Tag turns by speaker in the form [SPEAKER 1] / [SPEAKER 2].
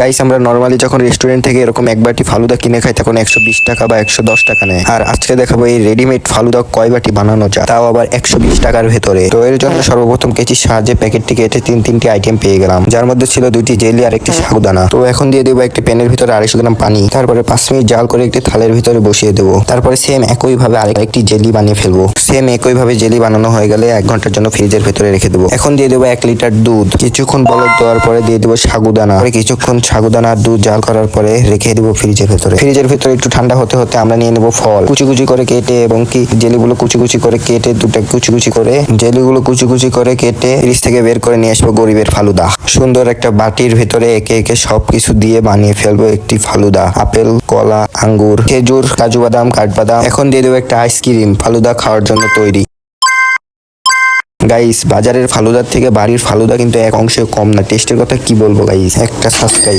[SPEAKER 1] Guys আমরা normally যখন restaurant থেকে এরকম এক বাটি ফালুদা কিনে খাই তখন 120 টাকা বা 110 টাকা নেয়। আর আজকে দেখাবো এই রেডিমেড ফালুদা কয় বাটি বানানো যায়, তাও আবার 120 টাকার ভেতরে। তো এর জন্য সর্বপ্রথম কেচির সাহায্যে প্যাকেটটি কেটে তিনটি আইটেম পেয়ে গেলাম, যার মধ্যে ছিল 2টি জেলি আর একটি সাগুদানা। তো এখন দিয়ে দেবো একটি প্যানের ভিতরে 250 গ্রাম পানি, তারপরে 5 মিনিট জাল করে একটি থালের ভিতরে বসিয়ে দেবো। তারপরে সেম একই ভাবে আরেকটি জেলি বানিয়ে ফেলবো। সেম একই ভাবে জেলি বানানো হয়ে গেলে 1 ঘন্টার জন্য ফ্রিজের ভিতরে রেখে দেবো। এখন দিয়ে দেবো 1 লিটার দুধ, কিছুক্ষণ বলক দেওয়ার পরে দিয়ে দেবো সাগুদানা, কিছুক্ষণ সাগুদানা আর দুধ জাল করার পরে রেখে দেবো ফ্রিজের ভিতরে। ফ্রিজের ভিতরে একটু ঠান্ডা হতে হতে আমরা নিয়ে নেবো ফল, কুচি কুচি করে কেটে এবং কি জেলিগুলো কুচি কুচি করে কেটে জেলিগুলো কুচি কুচি করে কেটে ফ্রিজ থেকে বের করে নিয়ে আসবো গরিবের ফালুদা। সুন্দর একটা বাটির ভিতরে একে একে সবকিছু দিয়ে বানিয়ে ফেলবো একটি ফালুদা। আপেল, কলা, আঙ্গুর, খেজুর, কাজু বাদাম, কাঠবাদাম। এখন দিয়ে দেবো একটা আইসক্রিম। ফালুদা খাওয়ার জন্য তৈরি। গাইস বাজারের ফালুদার থেকে বাড়ির ফালুদা কিন্তু এক অংশে কম না। টেস্টের কথা কি বলবো গাইস, একটা সাবস্ক্রাইব।